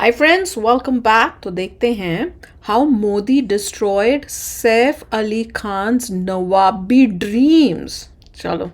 Hi friends, welcome back. तो देखते हैं हाउ मोदी डिस्ट्रॉयड सैफ अली खान्स नवाबी ड्रीम्स। चलो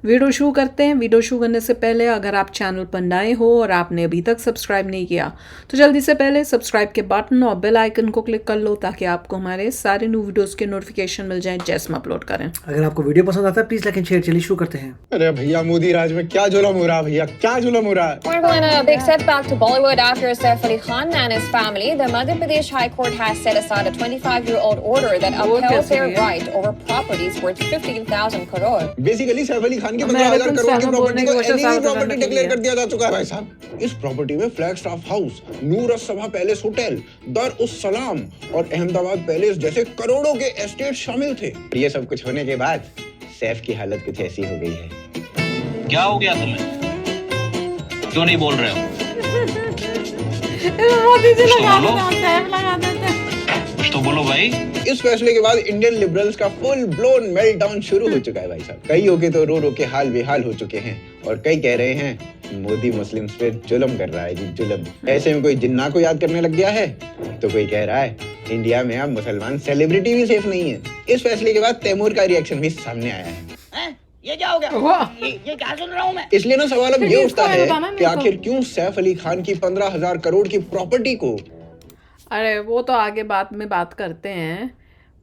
वीडियो शुरू करते हैं। वीडियो शुरू करने से पहले अगर आप चैनल पर नए हो और आपने अभी तक सब्सक्राइब नहीं किया तो जल्दी से पहले सब्सक्राइब के बटन और बेल आइकन को क्लिक कर लो ताकि आपको हमारे सारे न्यू वीडियोस के नोटिफिकेशन मिल जाएं जैसे हम अपलोड करें। अगर आपको वीडियो पसंद आता है प्लीज लाइक एंड शेयर। चलिए शुरू करते हैं। अरे भैया मोदी राज में क्या जुल्म हो रहा है भैया, क्या जुल्म हो रहा है। We're going a big setback to Bollywood after Saif Ali Khan and his family. The Madhya Pradesh High Court has set aside a 25-year-old order that upheld their right over properties worth 15,000 crore. Basically Saif Ali Khan की 15,000 करोड़ की property को NEV property declare कर दिया जा चुका है भाई साहब। इस प्रॉपर्टी में फ्लैगस्टाफ हाउस, नूर सभा पैलेस होटल, दर उस सलाम और अहमदाबाद पैलेस जैसे करोड़ों के एस्टेट शामिल थे। ये सब कुछ होने के बाद सैफ की हालत कुछ ऐसी हो गई है। क्या हो गया तुम्हें? क्यों नहीं बोल रहे हो? कुछ तो बोलो भाई। इस फैसले के बाद इंडियन लिबरल्स का फुल ब्लोन मेल्टडाउन शुरू हो चुका है भाई साहब। कई हो के तो रो रो के हाल बेहाल हो चुके हैं और कई कह रहे हैं मोदी मुस्लिम्स पे जुल्म कर रहा है जी, जुल्म। ऐसे में कोई जिन्ना को याद करने लग गया है तो कोई कह रहा है इंडिया में अब मुसलमान सेलिब्रिटी भी सेफ नहीं है। इस फैसले के बाद तैमूर का रिएक्शन भी सामने आया है। ये क्या हो गया? ये क्या सुन रहा हूँ मैं? इसलिए ना सवाल अब ये उठता है कि आखिर क्यों सैफ अली खान की 15,000 करोड़ की प्रॉपर्टी को, अरे वो तो आगे में बात करते हैं।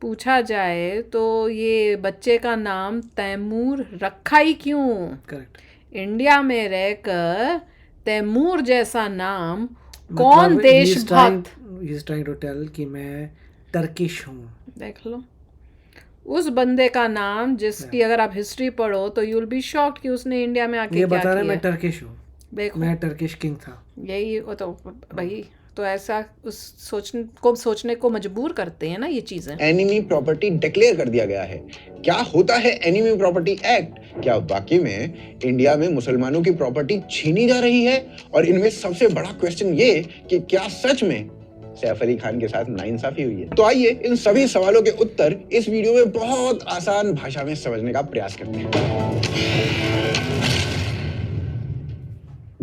पूछा जाए तो ये बच्चे का नाम तैमूर रखा ही क्यों? करेक्ट। इंडिया में रहकर तैमूर जैसा नाम कौन देशभक्त ही इज ट्राइंग टू टेल कि मैं टर्किश हूँ। देख लो उस बंदे का नाम जिसकी अगर आप हिस्ट्री पढ़ो तो यू विल बी शॉक्ड कि उसने इंडिया में आके ये क्या बता रहा है किया। मैं टर्किश हूँ। देखो मैं टर्किश किंग था। यही वो तो भाई तो ऐसा उस सोचने को मजबूर करते हैं ना ये चीजें। एनिमी प्रॉपर्टी डिक्लेयर कर दिया गया है। क्या होता है एनिमी प्रॉपर्टी एक्ट? क्या वाकई में इंडिया में मुसलमानों की प्रॉपर्टी छीनी जा रही है? और इनमें सबसे बड़ा क्वेश्चन ये कि क्या सच में सैफ अली खान के साथ नाइंसाफी हुई है? तो आइए इन सभी सवालों के उत्तर इस वीडियो में बहुत आसान भाषा में समझने का प्रयास करते हैं।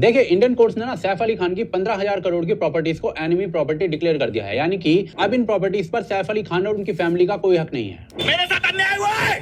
देखिए, इंडियन कोर्ट्स ने ना सैफ अली खान की 15,000 करोड़ की प्रॉपर्टीज को एनिमी प्रॉपर्टी डिक्लेयर कर दिया है। यानी कि अब इन प्रॉपर्टीज पर सैफ अली खान और उनकी फैमिली का कोई हक नहीं है। मेरे साथ अन्याय हुआ है,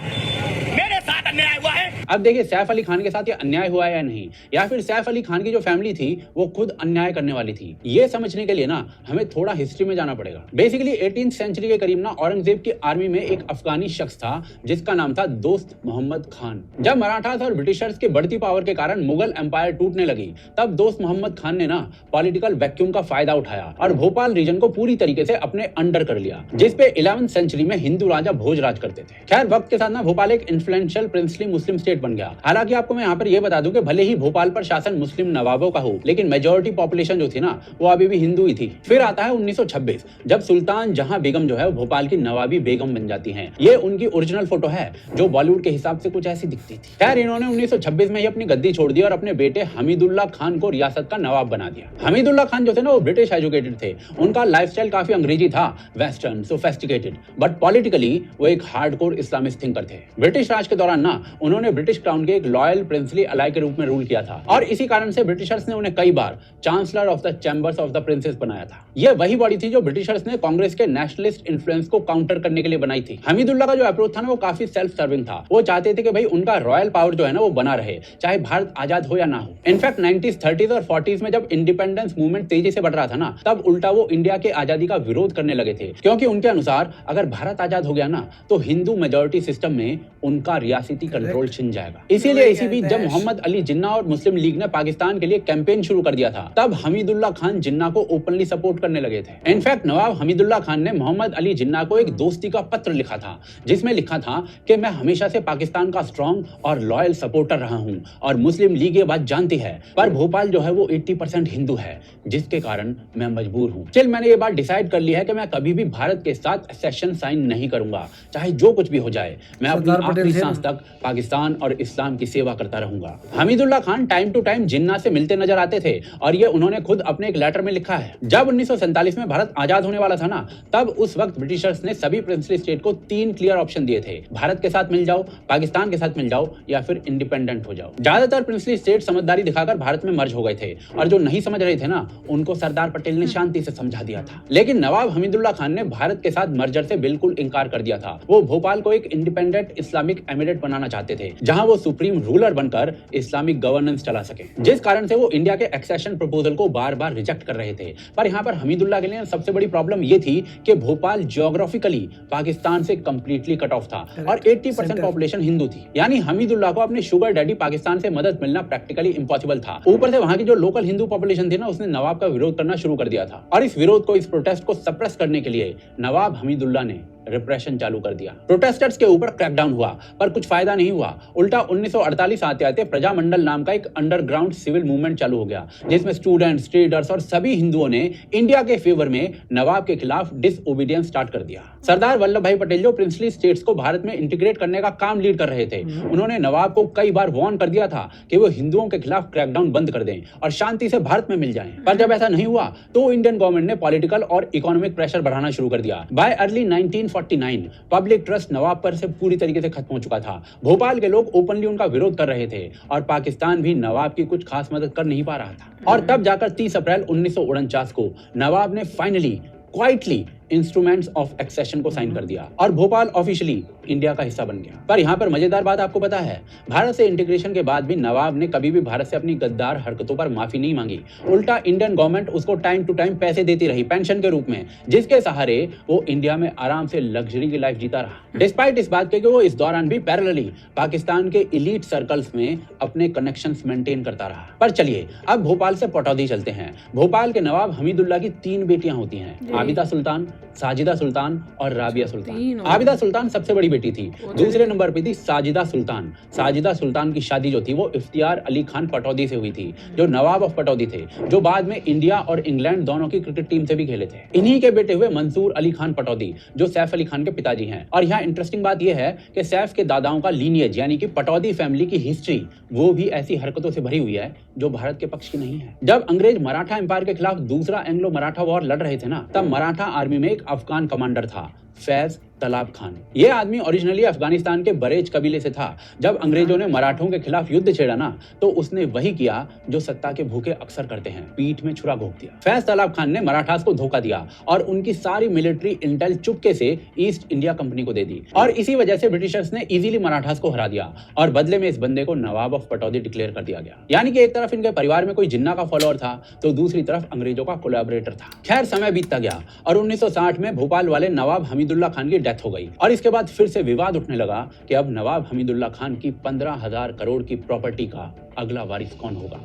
मेरे साथ अन्याय हुआ है। अब देखिए, सैफ अली खान के साथ ये अन्याय हुआ है या नहीं, या फिर सैफ अली खान की जो फैमिली थी वो खुद अन्याय करने वाली थी, ये समझने के लिए ना हमें थोड़ा हिस्ट्री में जाना पड़ेगा। बेसिकली 18th सेंचुरी के करीब ना औरंगजेब की आर्मी में एक अफगानी शख्स था जिसका नाम था दोस्त मोहम्मद खान। जब मराठास और ब्रिटिशर्स की बढ़ती पावर के कारण मुगल एम्पायर टूटने लगी तब दोस्त मोहम्मद खान ने ना पॉलिटिकल वैक्यूम का फायदा उठाया और भोपाल रीजन को पूरी तरीके से अपने अंडर कर लिया, जिसपे 11th सेंचुरी में हिंदू राजा भोजराज करते थे। खैर वक्त के साथ ना भोपाल एक इन्फ्लुएंशियल प्रिंसली मुस्लिम स्टेट बन गया। हालांकि आपको मैं यहाँ पर यह बता दूं कि भले ही भोपाल पर शासन मुस्लिम नवाबों का हो, लेकिन मेजॉरिटी पॉपुलेशन जो थी ना वो अभी भी हिंदू ही थी। फिर आता है 1926 जब सुल्तान जहां बेगम जो है वो भोपाल की नवाबी बेगम बन जाती हैं। ये उनकी ओरिजिनल फोटो है जो बॉलीवुड के हिसाब से कुछ ऐसी दिखती थी। खैर इन्होंने 1926 में ही अपनी गद्दी छोड़ दी और अपने बेटे हमीदुल्लाह खान को रियासत का नवाब बना दिया। हमीदुल्लाह खान जो थे ना वो ब्रिटिश एजुकेटेड थे। उनका लाइफस्टाइल काफी अंग्रेजी था, वेस्टर्न सोफिस्टिकेटेड, बट पॉलिटिकली वो एक हार्डकोर इस्लामिस्ट थिंकर थे। ब्रिटिश राज के दौरान ना उन्होंने ब्रिटिश क्राउन के एक लॉयल प्रिंसली अलाई के रूप में रूल किया था और इसी कारण से ब्रिटिशर्स ने उन्हें कई बार chancellor of the chambers of the princes बनाया था। यह वही बॉडी थी जो ब्रिटिशर्स ने कांग्रेस के नेशनलिस्ट इन्फ्लुएंस को काउंटर करने के लिए बनाई थी। हमीदुल्लाह का जो अप्रोच था ना वो काफी सेल्फ सर्विंग था। वो चाहते थे कि भाई उनका रॉयल पावर जो है ना वो बना रहे, चाहे भारत आजाद हो या ना हो। इनफैक्ट 90s, 30s और 40s में जब इंडिपेंडेंस मूवमेंट तेजी से बढ़ रहा था ना तब उल्टा वो इंडिया के आजादी का विरोध करने लगे थे, क्योंकि उनके अनुसार अगर भारत आजाद हो गया ना तो हिंदू मेजॉरिटी सिस्टम में उनका रियासती कंट्रोल छिन जाएगा। इसीलिए इसी बीच जब मोहम्मद अली जिन्ना और मुस्लिम लीग ने पाकिस्तान के लिए कैंपेन शुरू कर दिया था तब हमीदुल्लाह खान जिन्ना को ओपनली सपोर्ट करने लगे थे। इनफैक्ट नवाब हमीदुल्लाह खान ने मोहम्मद अली जिन्ना को एक दोस्ती का पत्र लिखा था जिसमें लिखा था कि मैं हमेशा से पाकिस्तान का स्ट्रॉन्ग और लॉयल सपोर्टर रहा हूं और मुस्लिम लीग ये बात जानती है, पर भोपाल जो है वो 80% हिंदू है जिसके कारण मैं मजबूर हूं। चल मैंने ये बात डिसाइड कर ली है कि मैं कभी भी भारत के साथ सेशन साइन नहीं करूंगा, चाहे जो कुछ भी हो जाए। मैं अपनी आखिरी सांस तक पाकिस्तान और इस्लाम की सेवा करता रहूंगा। Hamidullah Khan time to time Jinnah से मिलते नजर आते थे और ये उन्होंने खुद अपने एक लेटर में लिखा है। जब 1947 में भारत आजाद होने वाला था ना, तब उस वक्त ब्रिटिशर्स ने सभी प्रिंसली स्टेट को 3 क्लियर ऑप्शन दिए थे, भारत के साथ मिल जाओ, पाकिस्तान के साथ मिल जाओ या फिर इंडिपेंडेंट हो जाओ। ज्यादातर प्रिंसली स्टेट समझदारी दिखाकर भारत में मर्ज हो गए थे और जो नहीं समझ रहे थे ना, उनको सरदार पटेल ने शांति से समझा दिया था। लेकिन नवाब हमीदुल्लाह खान ने भारत के साथ मर्जर से बिल्कुल इनकार कर दिया था। वो भोपाल को एक इंडिपेंडेंट इस्लामिक एमिरेट बनाना चाहते थे, जहां वो सुप्रीम रूलर बनकर इस्लामिक गवर्नेंस चला सके, जिस कारण से वो इंडिया के एक्सेशन प्रपोजल को बार बार रिजेक्ट कर रहे थे। पर यहाँ पर हमीदुल्लाह के लिए सबसे बड़ी प्रॉब्लम ये थी कि भोपाल ज्योग्राफिकली पाकिस्तान से कंप्लीटली कट ऑफ था और 80% पॉपुलेशन हिंदू थी। यानी हमीदुल्लाह को अपने शुगर डैडी पाकिस्तान से मदद मिलना प्रैक्टिकली इम्पॉसिबल था। ऊपर से वहां की जो लोकल हिंदू पॉपुलेशन थी ना, उसने नवाब का विरोध करना शुरू कर दिया था और इस विरोध को, इस प्रोटेस्ट को सप्रेस करने के लिए नवाब हमीदुल्लाह ने रिप्रेशन चालू कर दिया। प्रोटेस्टर्स के ऊपर क्रैकडाउन हुआ पर कुछ फायदा नहीं हुआ। उल्टा 1948 आते आते प्रजामंडल नाम का एक अंडरग्राउंड सिविल मूवमेंट चालू हो गया, जिसमें स्टूडेंट्स, ट्रेडर्स और सभी हिंदुओं ने इंडिया के फेवर में नवाब के खिलाफ डिसओबीडियंस स्टार्ट कर दिया। सरदार वल्लभ भाई पटेल जो प्रिंसली स्टेट्स को भारत में इंटीग्रेट करने का काम लीड कर रहे थे, उन्होंने नवाब को कई बार वार्न कर दिया था कि वो हिंदुओं के खिलाफ क्रैकडाउन बंद कर दें और शांति से भारत में मिल जाएं। पर जब ऐसा नहीं हुआ तो इंडियन गवर्नमेंट ने पॉलिटिकल और इकोनॉमिक प्रेशर बढ़ाना शुरू कर दिया। बाय अर्ली 1949 पब्लिक ट्रस्ट नवाब पर से पूरी तरीके से खत्म हो चुका था। भोपाल के लोग ओपनली उनका विरोध कर रहे थे और पाकिस्तान भी नवाब की कुछ खास मदद कर नहीं पा रहा था। और तब जाकर 30 अप्रैल 1949 को नवाब ने finally quietly instruments of accession को साइन कर दिया और भोपाल ऑफिशियली इंडिया का हिस्सा बन गया। पर यहाँ पर मजेदार बात आपको पता है, भारत से इंटीग्रेशन के बाद भी नवाब ने कभी भी भारत से अपनी गद्दार हरकतों पर माफी नहीं मांगी। उल्टा इंडियन गवर्नमेंट उसको टाइम टू टाइम पैसे देती रही पेंशन के रूप में, जिसके सहारे वो इंडिया में आराम से लग्जरी की लाइफ जीता रहा। डिस्पाइट इस बात के कि वो इस दौरान भी पैरेलली पाकिस्तान के इलीट सर्कल्स में अपने कनेक्शंस मेंटेन करता रहा। पर चलिए अब भोपाल से पटौदी चलते हैं। भोपाल के नवाब हमीदुल्लाह की 3 बेटियां होती हैं, आबिदा सुल्तान, साजिदा सुल्तान और राबिया सुल्तान। आबिदा सुल्तान सबसे बड़ी बेटी थी। दूसरे नंबर पे थी साजिदा सुल्तान। साजिदा सुल्तान की शादी जो थी वो इफ्तियार अली खान पटौदी से हुई थी, जो नवाब ऑफ पटौदी थे, जो बाद में इंडिया और इंग्लैंड दोनों की क्रिकेट टीम से भी खेले थे। इन्हीं के बेटे हुए मंसूर अली खान पटौदी, जो सैफ अली खान के पिताजी हैं। और यहाँ इंटरेस्टिंग बात यह है कि सैफ के दादाओं का लीनियज यानी कि पटौदी फैमिली की हिस्ट्री वो भी ऐसी हरकतों से भरी हुई है जो भारत के पक्ष की नहीं है। जब अंग्रेज मराठा एम्पायर के खिलाफ दूसरा एंग्लो मराठा वॉर लड़ रहे थे ना, तब मराठा आर्मी में एक अफगान कमांडर था, फैज तलाब खान। ये आदमी ओरिजिनली अफगानिस्तान के बरेज कबीले से था। जब अंग्रेजों ने मराठों के खिलाफ युद्ध छेड़ा ना, तो उसने वही किया जो सत्ता के भूखे अक्सर करते हैं, पीठ में छुरा घोंप दिया। फैज तलाब खान ने मराठास को धोखा दिया और उनकी सारी मिलिट्री इंटेल चुपके से ईस्ट इंडिया कंपनी को दे दी और इसी वजह से ब्रिटिशर्स ने इजीली मराठास को हरा दिया और बदले में इस बंदे को नवाब ऑफ पटौदी डिक्लेयर कर दिया गया। यानी कि एक तरफ इनके परिवार में कोई जिन्ना का फॉलोअर था तो दूसरी तरफ अंग्रेजों का कोलैबोरेटर था। खैर समय बीतता गया और 1960 में भोपाल वाले नवाब हमीदुल्लाह खान की डेथ हो गई और इसके बाद फिर से विवाद उठने लगा कि अब नवाब हमीदुल्लाह खान की 15,000 करोड़ की प्रॉपर्टी का अगला वारिस कौन होगा।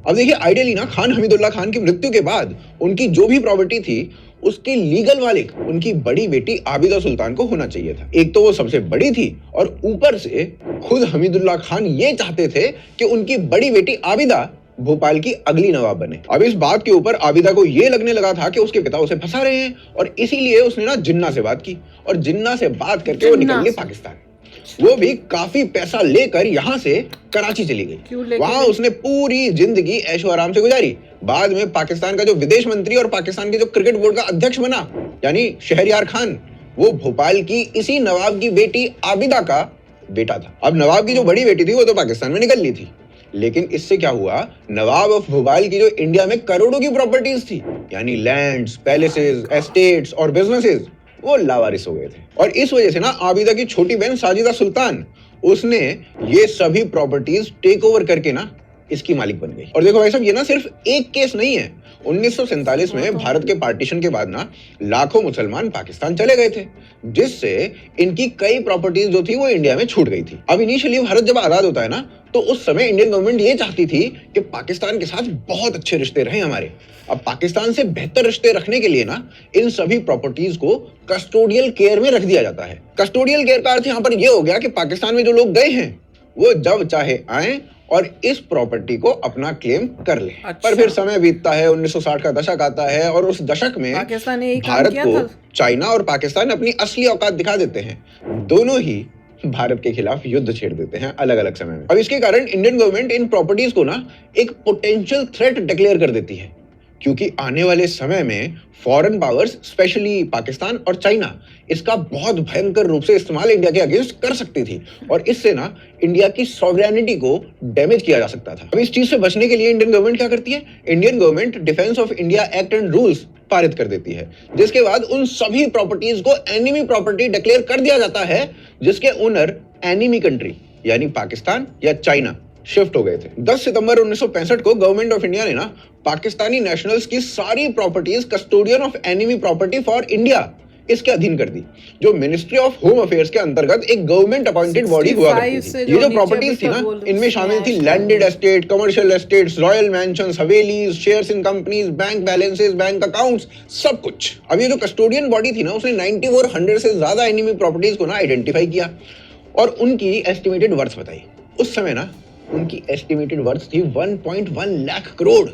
अब देखिए, आइडियली ना खान हमीदुल्लाह खान की मृत्यु के बाद उनकी जो भी प्रॉपर्टी थी उसके लीगल मालिक उनकी बड़ी बेटी आबिदा सुल्तान को होना चाहिए था। एक तो वो सबसे बड़ी थी और ऊपर से खुद हमीदुल्लाह खान ये चाहते थे कि उनकी बड़ी बेटी आबिदा भोपाल की अगली नवाब बने। अब इस बात के ऊपर आबिदा को ये लगने लगा था कि उसके पिता उसे फंसा रहे हैं और इसीलिए उसने ना जिन्ना से बात की और जिन्ना से बात करके वो निकल गई पाकिस्तान। वो भी काफी पैसा लेकर यहाँ से कराची चली गई। वहां उसने पूरी जिंदगी ऐशो आराम से गुजारी। बाद में पाकिस्तान का जो विदेश मंत्री और पाकिस्तान के जो क्रिकेट बोर्ड का अध्यक्ष बना यानी शहरयार खान, वो भोपाल की इसी नवाब की बेटी आबिदा का बेटा था। अब नवाब की जो बड़ी बेटी थी वो तो पाकिस्तान में निकल ली थी, लेकिन इससे क्या हुआ, नवाब ऑफ भोपाल की जो इंडिया में करोड़ों की प्रॉपर्टीज थी यानी लैंड्स, पैलेसेस, एस्टेट्स और बिजनेसेस, वो लावारिस हो गए थे। और इस वजह से ना आबिदा की छोटी बहन साजिदा सुल्तान, उसने ये सभी प्रॉपर्टीज टेक ओवर करके ना इसकी मालिक बन गई। और देखो भाई साहब, ये ना सिर्फ एक केस नहीं है। 1947 में भारत के पार्टीशन के बाद ना लाखों मुसलमान पाकिस्तान चले गए थे, जिससे इनकी कई प्रॉपर्टीज जो थी वो इंडिया में छूट गई थी। अब इनिशियली भारत जब आजाद होता है ना, तो उस समय इंडियन गवर्नमेंट ये चाहती थी कि पाकिस्तान के साथ बहुत अच्छे रिश्ते रहे हमारे। अब पाकिस्तान से बेहतर रिश्ते रखने के लिए ना इन सभी प्रॉपर्टीज को कस्टोडियल केयर में रख दिया जाता है। कस्टोडियल केयर का अर्थ यहाँ पर यह हो गया कि पाकिस्तान में जो लोग गए हैं वो जब चाहे आए और इस प्रॉपर्टी को अपना क्लेम कर ले। पर फिर समय बीतता है, 1960 का दशक आता है और उस दशक में भारत को चाइना और पाकिस्तान अपनी असली औकात दिखा देते हैं। दोनों ही भारत के खिलाफ युद्ध छेड़ देते हैं अलग अलग समय में। अब इसके कारण इंडियन गवर्नमेंट इन प्रॉपर्टीज को ना एक पोटेंशियल थ्रेट डिक्लेयर कर देती है, क्योंकि आने वाले समय में फॉरेन पावर्स स्पेशली पाकिस्तान और चाइना इसका बहुत भयंकर रूप से इस्तेमाल इंडिया के अगेंस्ट कर सकती थी और इससे ना इंडिया की सॉवरेनिटी को डैमेज किया जा सकता था। अब इस चीज से बचने के लिए इंडियन गवर्नमेंट क्या करती है, Indian government defence of India act and rules पारित कर देती है, जिसके बाद उन सभी प्रॉपर्टीज को एनिमी प्रॉपर्टी डिक्लेयर कर दिया जाता है जिसके ओनर एनिमी कंट्री यानी पाकिस्तान या चाइना शिफ्ट हो गए थे। 10 सितंबर 1965 को गवर्नमेंट ऑफ इंडिया ने ना पाकिस्तानी नेशनल्स की सारी properties custodian of enemy property for India इसके अधीन कर दी, जो मिनिस्ट्री ऑफ होम अफेयर्स के अंतर्गत एक गवर्नमेंट अपॉइंटेड बॉडी हुआ करती थी। ये जो प्रॉपर्टीज थी ना, इनमें शामिल थी landed estate, commercial estates, royal mansions, havelis, shares in companies, bank balances, bank accounts, सब कुछ। अब ये जो कस्टोडियन बॉडी थी ना, उसने 9400 से ज्यादा एनिमी प्रॉपर्टीज को ना आइडेंटिफाई किया और उनकी एस्टिमेटेड वर्थ बताई। उस समय ना उनकी एस्टिमेटेड वर्थ थी 1.1 लाख करोड़।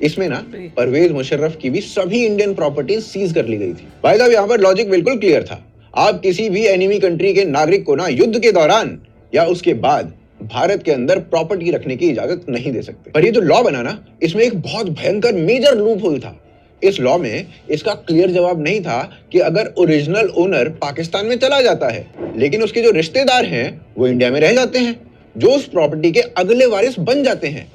इसमें ना परवेज मुशर्रफ की भी सभी इंडियन प्रॉपर्टीज सीज कर ली गई थी। भाई साहब, यहाँ पर लॉजिक बिल्कुल क्लियर था। आप किसी भी एनिमी कंट्री के नागरिक को ना युद्ध के दौरान या उसके बाद भारत के अंदर प्रॉपर्टी रखने की इजाजत नहीं दे सकते। पर ये जो लॉ बना ना, इसमें एक बहुत भयंकर मेजर लूप होल था। इस लॉ में इसका क्लियर जवाब नहीं था कि अगर ओरिजिनल ओनर पाकिस्तान में चला जाता है लेकिन उसके जो रिश्तेदार हैं वो इंडिया में रह जाते हैं, जो उस प्रॉपर्टी के अगले वारिस बन जाते हैं,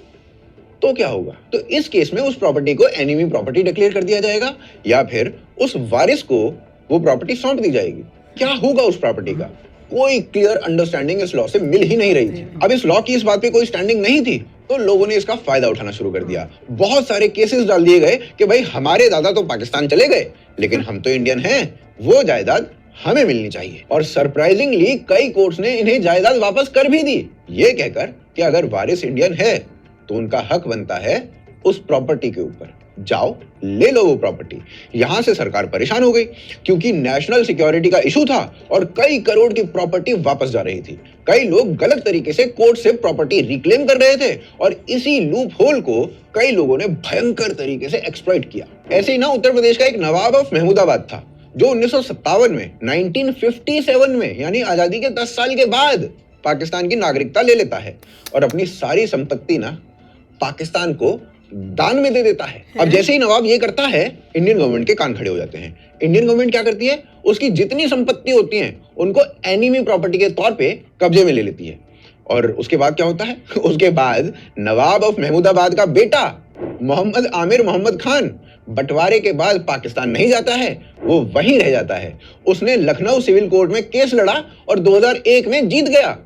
तो क्या होगा। तो इस केस में उस प्रॉपर्टी को एनिमी प्रॉपर्टी डिक्लेयर कर दिया जाएगा या फिर उस वारिस को वो प्रॉपर्टी सौंप दी जाएगी। क्या होगा उस प्रॉपर्टी का, कोई क्लियर अंडरस्टैंडिंग इस लॉ से मिल ही नहीं रही थी। अब इस लॉ की इस बात पे कोई स्टैंडिंग नहीं थी तो लोगों ने इसका फायदा उठाना शुरू कर दिया। बहुत सारे केसेस डाल दिए गए कि भाई हमारे दादा तो पाकिस्तान चले गए लेकिन हम तो इंडियन हैं, वो जायदाद हमें मिलनी चाहिए। और सरप्राइजिंगली कई कोर्ट्स ने इन्हें जायदाद वापस कर भी दी, ये कहकर कि अगर वारिस इंडियन है तो उनका हक बनता है उस प्रॉपर्टी के ऊपर, जाओ ले लो वो प्रॉपर्टी। यहां से सरकार परेशान हो गई क्योंकि नेशनल सिक्योरिटी का इशू था और कई करोड़ की प्रॉपर्टी वापस जा रही थी। कई लोग गलत तरीके से कोर्ट से प्रॉपर्टी रिक्लेम कर रहे थे और इसी लूप होल को कई लोगों ने भयंकर तरीके से एक्सप्लॉइट किया। ऐसे ही ना उत्तर प्रदेश का एक नवाब ऑफ महमूदाबाद था जो 1957 में 1957 में यानी आजादी के 10 साल के बाद पाकिस्तान की नागरिकता ले लेता है और अपनी सारी संपत्ति ना पाकिस्तान को दान में दे देता है। अब जैसे ही नवाब ये करता है, इंडियन गवर्नमेंट के कान खड़े हो जाते हैं। इंडियन गवर्नमेंट क्या करती है, उसकी जितनी संपत्ति होती है उनको एनिमी प्रॉपर्टी के तौर पे कब्जे में ले लेती है। और उसके बाद क्या होता है, उसके बाद नवाब ऑफ महमूदाबाद का बेटा मोहम्मद आमिर मोहम्मद खान बंटवारे के बाद पाकिस्तान नहीं जाता है, वो वहीं रह जाता है। उसने लखनऊ सिविल कोर्ट में केस लड़ा और 2001 में जीत गया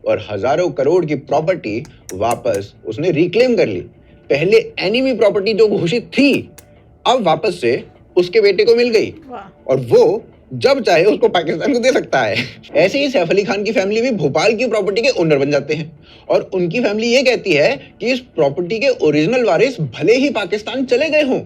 और हजारों करोड़ की प्रॉपर्टी वापस उसने रिक्लेम कर ली। पहले एनिमी प्रॉपर्टी जो घोषित थी अब वापस से उसके बेटे को मिल गई और वो जब चाहे उसको पाकिस्तान को दे सकता है। ऐसे ही सैफ अली खान की फैमिली भी भोपाल की प्रॉपर्टी के ओनर बन जाते हैं और उनकी फैमिली ये कहती है कि इस प्रॉपर्टी के ओरिजिनल वारिस भले ही पाकिस्तान चले गए हों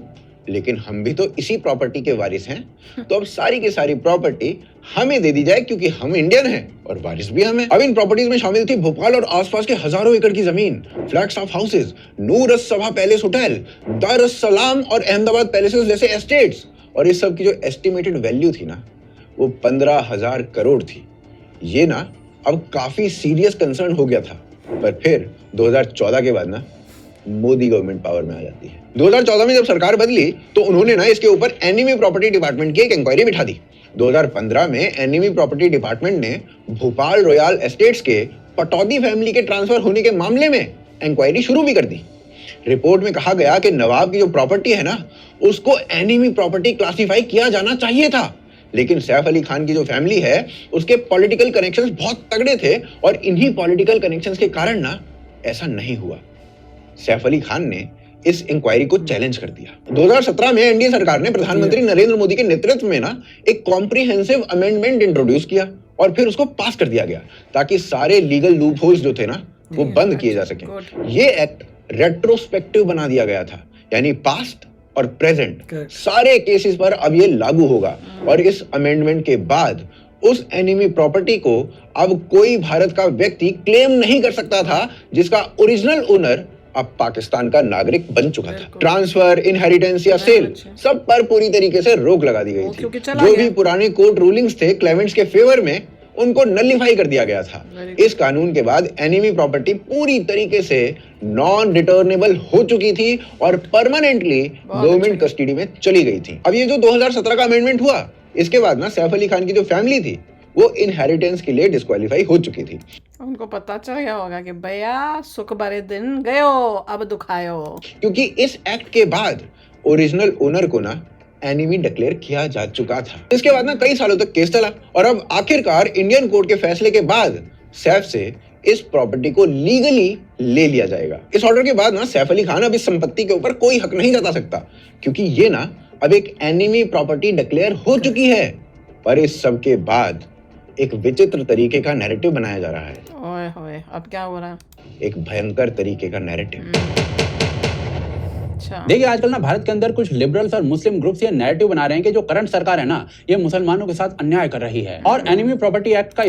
लेकिन हम भी तो इसी प्रॉपर्टी के वारिस हैं, तो अब सारी की सारी प्रॉपर्टी हमें दे दी जाए क्योंकि हम इंडियन हैं और वारिस भी हम हैं। अब इन प्रॉपर्टीज में शामिल थी भोपाल और आसपास के हजारों एकड़ की जमीन, फ्लैट्स ऑफ हाउसेज, नूर सभा पैलेस होटल, दार सलाम और अहमदाबाद पैलेसेस जैसे एस्टेट्स। और इस सब की जो एस्टिमेटेड वैल्यू थी ना वो 15,000 करोड़ थी। ये ना अब काफी सीरियस कंसर्न हो गया था। पर फिर 2014 के बाद ना मोदी गवर्नमेंट पावर में आ जाती है। 2014 में जब सरकार बदली तो उन्होंने ना इसके ऊपर एनिमी प्रॉपर्टी डिपार्टमेंट की एक इंक्वायरी बिठा दी। 2015 में एनिमी प्रॉपर्टी डिपार्टमेंट ने भोपाल रॉयल एस्टेट्स के पटौदी फैमिली के ट्रांसफर होने के मामले में इंक्वायरी शुरू भी कर दी। रिपोर्ट में कहा गया कि नवाब की जो प्रॉपर्टी है ना उसको एनिमी प्रॉपर्टी क्लासिफाई किया जाना चाहिए था, लेकिन सैफ अली खान की जो फैमिली है उसके पॉलिटिकल कनेक्शंस बहुत तगड़े थे और इन्हीं पॉलिटिकल कनेक्शंस के कारण ना ऐसा नहीं हुआ। सैफ अली खान ने इस इंक्वायरी को चैलेंज कर दिया। 2017 में एनडीए सरकार ने प्रधानमंत्री नरेंद्र मोदी के नेतृत्व में ना एक कॉम्प्रिहेंसिव अमेंडमेंट इंट्रोड्यूस किया और फिर उसको पास कर दिया गया ताकि सारे लीगल लूप होल्स जो थे ना वो बंद किए जा सके। ये एक्ट रेट्रोस्पेक्टिव बना दिया गया था, यानी पास्ट और प्रेजेंट सारे केसेस पर अब ये लागू होगा। और इस अमेंडमेंट के बाद उस एनिमी प्रॉपर्टी को अब कोई भारत का व्यक्ति क्लेम नहीं कर सकता था जिसका ओरिजिनल ओनर अब पाकिस्तान का नागरिक बन चुका था। ट्रांसफर, इनहेरिटेंस या सेल सब पर पूरी तरीके से रोक लगा दी गई थी। जो भी पुराने कोर्ट रूलिंग्स थे क्लेमेंट्स के फेवर में उनको नलिफाई कर दिया गया था। इस कानून के बाद एनिमी प्रॉपर्टी पूरी तरीके से नॉन रिटर्नेबल हो चुकी थी और परमानेंटली गवर्नमेंट कस्टडी में चली गई थी। अब ये जो 2017 का अमेंडमेंट हुआ, इसके बाद ना सैफ अली खान की जो फैमिली थी वो इनहेरिटेंस के लिए डिस्क्वालीफाई हो चुकी थी। उनको पता चल गया होगा कि भैया सुख भरे दिन गयो, अब दुखायो। क्योंकि इस एक्ट के बाद ओरिजिनल ओनर को ना एनिमी डिक्लेयर किया जा चुका था। इसके बाद ना कई सालों तक केस चला और अब आखिरकार इंडियन कोर्ट के फैसले के बाद सैफ से इस प्रॉपर्टी को लीगली ले लिया जाएगा। इस ऑर्डर के बाद ना सैफ अली खान अब इस संपत्ति के ऊपर कोई हक नहीं जता सकता, क्योंकि ये ना अब एक एनिमी प्रॉपर्टी डिक्लेयर हो चुकी है। पर इस सब के बाद एक विचित्र तरीके का नैरेटिव बनाया जा रहा है। ओए होए, अब क्या हो रहा है? एक भयंकर तरीके का नैरेटिव। अच्छा, देखिए आजकल ना भारत के अंदर कुछ लिबरल्स और मुस्लिम ग्रुप्स ये नैरेटिव बना रहे हैं कि जो करंट सरकार है ना, ये मुसलमानों के साथ अन्याय कर रही है और एनिमी प्रॉपर्टी एक्ट का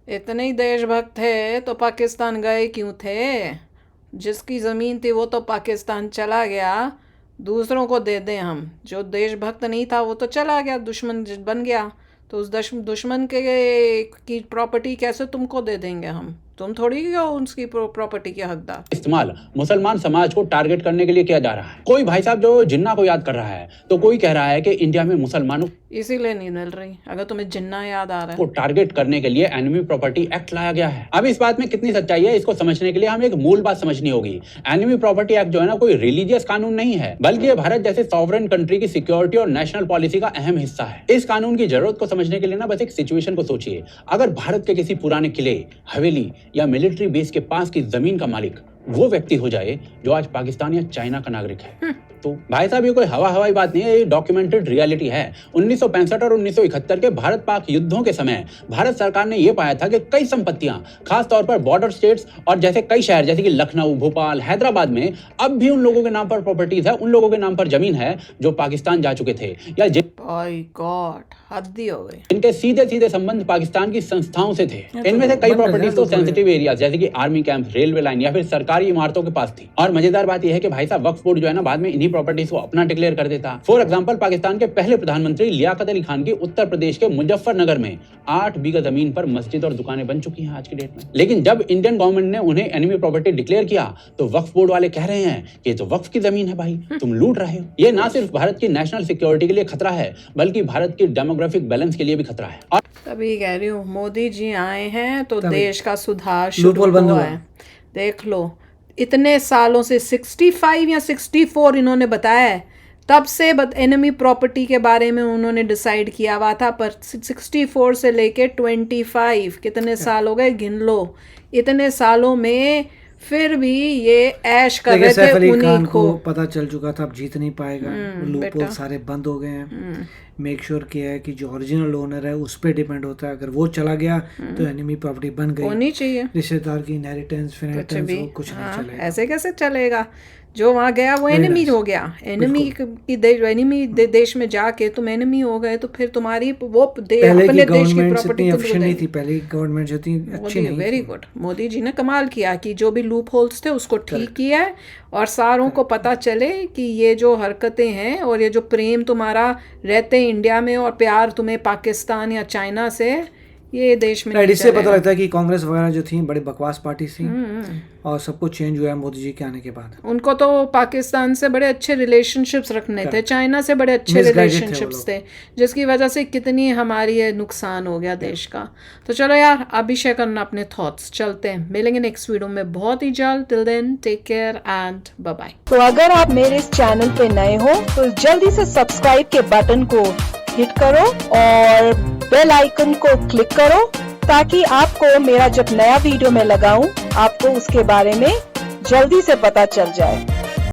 इतने ही देशभक्त थे तो पाकिस्तान गए क्यों थे? जिसकी ज़मीन थी वो तो पाकिस्तान चला गया, दूसरों को दे दें हम। जो देशभक्त नहीं था वो तो चला गया, दुश्मन बन गया, तो उस दुश्मन की प्रॉपर्टी कैसे तुमको दे देंगे हम? तुम थोड़ी हो उसकी प्रॉपर्टी के हकदार। इस्तेमाल मुसलमान समाज को टारगेट करने के लिए किया जा रहा है। कोई भाई साहब जो जिन्ना को याद कर रहा है तो कोई कह रहा है कि इंडिया में मुसलमानों इसीलिए नहीं मिल रही। अगर तुम्हें जिन्ना याद आ रहा को है, टारगेट करने के लिए एनिमी प्रॉपर्टी एक्ट लाया गया है। अब इस बात में कितनी सच्चाई है, इसको समझने के लिए हमें एक मूल बात समझनी होगी। एनिमी प्रॉपर्टी एक्ट जो है ना, कोई रिलीजियस कानून नहीं है, बल्कि ये भारत जैसे सॉवरेन कंट्री की सिक्योरिटी और नेशनल पॉलिसी का अहम हिस्सा है। इस कानून की जरूरत को समझने के लिए ना बस एक सिचुएशन को सोचिए। अगर भारत के किसी पुराने किले, हवेली या मिलिट्री बेस के पास की जमीन का मालिक वो व्यक्ति हो जाए जो आज पाकिस्तान या चाइना का नागरिक है, तो भाई साहब ये कोई हवाई बात नहीं है, ये डॉक्यूमेंटेड रियलिटी है। 1965 और 1971 के भारत पाक युद्धों के समय भारत सरकार ने ये पाया था कि कई संपत्तियां, खास तौर पर बॉर्डर स्टेट्स और जैसे कई शहर जैसे कि लखनऊ, भोपाल, हैदराबाद में अब भी उन लोगों के नाम पर प्रॉपर्टीज है, उन लोगों के नाम पर जमीन है जो पाकिस्तान जा चुके थे या बाय गॉड, हद ही हो गई। इनके सीधे सीधे संबंध पाकिस्तान की संस्थाओं से थे। इनमें से कई प्रॉपर्टीज तो सेंसिटिव एरियाज जैसे कि आर्मी कैंप, रेलवे लाइन या फिर सरकारी इमारतों के पास थी। और मजेदार बात यह है कि भाई साहब वक्फ बोर्ड जो है ना, बाद में इन्हीं प्रॉपर्टीज को अपना डिक्लेयर कर देता। फॉर एग्जांपल, पाकिस्तान के पहले प्रधानमंत्री लियाकत अली खान की उत्तर प्रदेश के मुजफ्फरनगर में 8 बीघा जमीन पर मस्जिद और दुकानें बन चुकी हैं आज की डेट में। लेकिन जब इंडियन गवर्नमेंट ने उन्हें एनिमी प्रॉपर्टी डिक्लेयर किया तो वक्फ बोर्ड वाले कह रहे हैं कि ये तो वक्फ की जमीन है भाई, तुम लूट रहे हो। ये ना सिर्फ भारत की नेशनल सिक्योरिटी के लिए खतरा है, बल्कि भारत की डेमोग्राफिक बैलेंस के लिए भी खतरा है। और तभी कह रही हूँ, मोदी जी आए हैं तो देश का सुधार शुरू हुआ है। देख लो, इतने सालों से 65 या 64 इन्होंने बताया है, तब से एनिमी प्रॉपर्टी के बारे में उन्होंने डिसाइड किया हुआ था, पर 64 से लेके 25 कितने साल हो गए गिन लो। इतने सालों में फिर भी ये ऐश कर रहे थे। उन्हीं को पता चल चुका था अब जीत नहीं पाएगा, लूपहोल सारे बंद हो गए हैं। मेक श्योर किया है कि जो ओरिजिनल ओनर है उस पर डिपेंड होता है, अगर वो चला गया तो एनिमी प्रॉपर्टी बन गई, होनी चाहिए। रिश्तेदार की इनहेरिटेंस फिनहेरिटेंस कुछ नहीं चलेगा। ऐसे कैसे चलेगा? जो वहाँ गया वो एनिमी हो गया। एनिमी की देश में जाके तुम एनिमी हो गए तो फिर तुम्हारी वो अपने देश की प्रॉपर्टी ऑप्शन नहीं थी। पहले गवर्नमेंट जो थी अच्छी नहीं। वेरी गुड, मोदी जी ने कमाल किया कि जो भी लूप होल्स थे उसको ठीक किया है और सारों को पता चले कि ये जो हरकतें हैं और ये जो प्रेम तुम्हारा रहते इंडिया में और प्यार तुम्हें पाकिस्तान या चाइना से, ये देश में नहीं इससे पता लगता है कि कांग्रेस वगैरह जो थी बड़ी बकवास पार्टी थी और सब कुछ चेंज हुआ है मोदी जी के आने के बाद। उनको तो पाकिस्तान से बड़े अच्छे रिलेशनशिप्स रखने थे, चाइना से बड़े अच्छे रिलेशनशिप्स थे, जिसकी वजह से कितनी हमारी ये नुकसान हो गया देश का। तो चलो यार, अभी शेयर करना अपने थॉट्स। चलते हैं, मिलेंगे नेक्स्ट वीडियो में बहुत ही जल्द। Till then take care and bye bye. तो अगर आप मेरे इस चैनल पे नए हो तो जल्दी से सब्सक्राइब के बटन को हिट करो और बेल आइकन को क्लिक करो ताकि आपको मेरा जब नया वीडियो मैं लगाऊं आपको उसके बारे में जल्दी से पता चल जाए।